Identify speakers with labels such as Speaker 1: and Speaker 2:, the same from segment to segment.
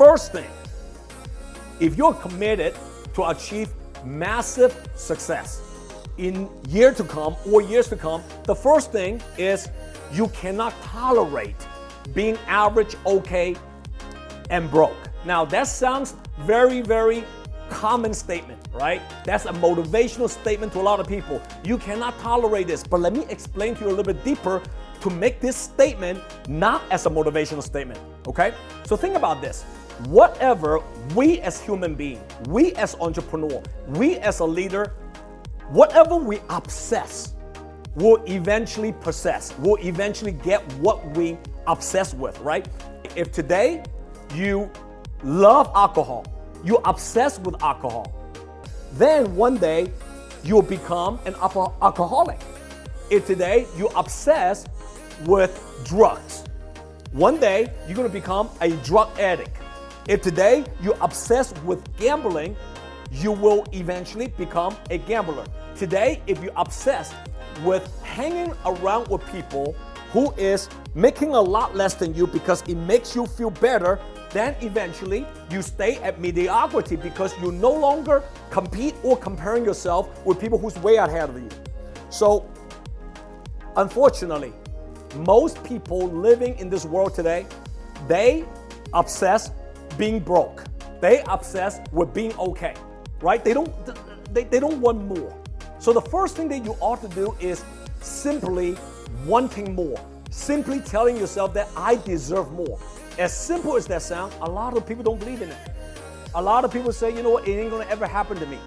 Speaker 1: first thing, if you're committed to achieve massive success in years to come, the first thing is you cannot tolerate being average, okay, and broke. Now that sounds very, very common statement, right? That's a motivational statement to a lot of people. You cannot tolerate this, but let me explain to you a little bit deeper to make this statement not as a motivational statement, okay? So think about this. Whatever we as human beings, we as entrepreneur, we as a leader, whatever we obsess will eventually possess, will eventually get what we obsess with, right? If today you love alcohol, you're obsessed with alcohol, then one day you'll become an alcoholic. If today you're obsessed with drugs, one day you're gonna become a drug addict. If today you're obsessed with gambling, you will eventually become a gambler. Today, if you're obsessed with hanging around with people who is making a lot less than you because it makes you feel better, then eventually you stay at mediocrity because you no longer compete or comparing yourself with people who's way ahead of you. So, unfortunately, most people living in this world today, they obsess being broke. They obsess with being okay, right? They don't want more. So the first thing that you ought to do is simply wanting more. Simply telling yourself that I deserve more. As simple as that sounds, a lot of people don't believe in it. A lot of people say, you know what, it ain't gonna ever happen to me,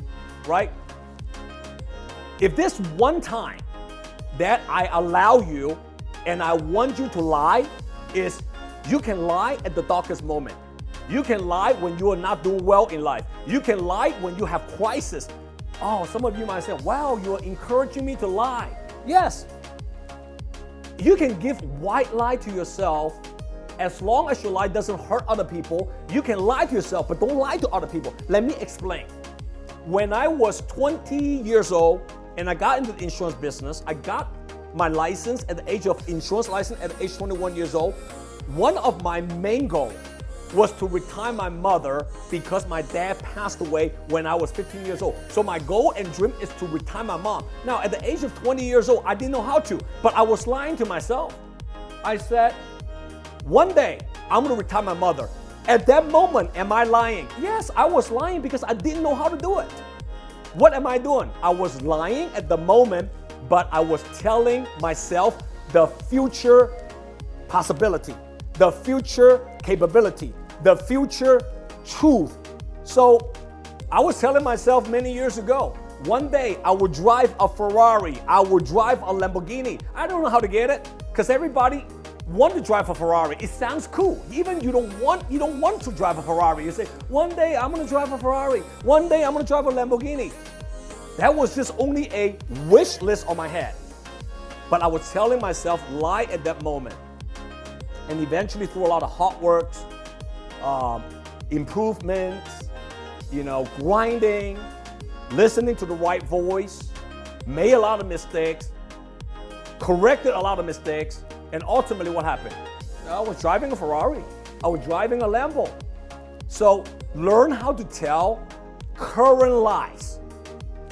Speaker 1: right? If this one time that I allow you and I want you to lie is you can lie at the darkest moment. You can lie when you are not doing well in life. You can lie when you have crisis. Oh, some of you might say, wow, you're encouraging me to lie. Yes. You can give white lie to yourself as long as your lie doesn't hurt other people. You can lie to yourself, but don't lie to other people. Let me explain. When I was 20 years old and I got into the insurance business, I got my license at the age of insurance license at the age 21 years old. One of my main goals was to retire my mother because my dad passed away when I was 15 years old. So my goal and dream is to retire my mom. Now, at the age of 20 years old, I didn't know how to, but I was lying to myself. I said, one day, I'm gonna retire my mother. At that moment, am I lying? Yes, I was lying because I didn't know how to do it. What am I doing? I was lying at the moment, but I was telling myself the future possibility, the future capability, the future truth. So I was telling myself many years ago, one day I will drive a Ferrari, I will drive a Lamborghini. I don't know how to get it because everybody want to drive a Ferrari. It sounds cool. Even you don't want to drive a Ferrari. You say, one day I'm gonna drive a Ferrari. One day I'm gonna drive a Lamborghini. That was just only a wish list on my head. But I was telling myself lie at that moment. And eventually through a lot of hard work, improvements, grinding, listening to the right voice, made a lot of mistakes, corrected a lot of mistakes, and ultimately what happened? I was driving a Ferrari. I was driving a Lambo. So learn how to tell current lies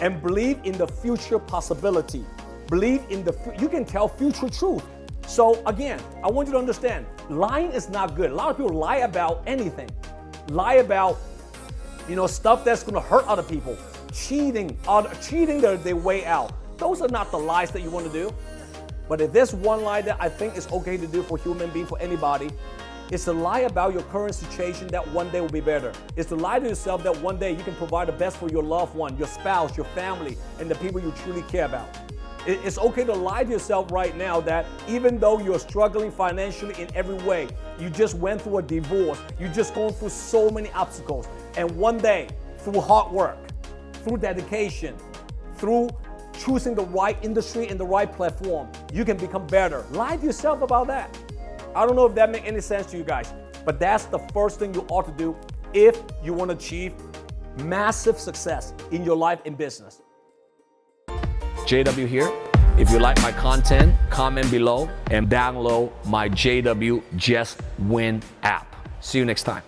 Speaker 1: and believe in the future possibility. Believe in you can tell future truth. So again, I want you to understand, lying is not good. A lot of people lie about anything. Lie about, stuff that's gonna hurt other people. Cheating their way out. Those are not the lies that you want to do. But if there's one lie that I think is okay to do for human being, for anybody, it's to lie about your current situation that one day will be better. It's to lie to yourself that one day you can provide the best for your loved one, your spouse, your family, and the people you truly care about. It's okay to lie to yourself right now that even though you're struggling financially in every way, you just went through a divorce, you're just going through so many obstacles, and one day, through hard work, through dedication, through choosing the right industry and the right platform, you can become better. Lie to yourself about that. I don't know if that makes any sense to you guys, but that's the first thing you ought to do if you want to achieve massive success in your life and business. JW here. If you like my content, comment below and download my JW Just Win app. See you next time.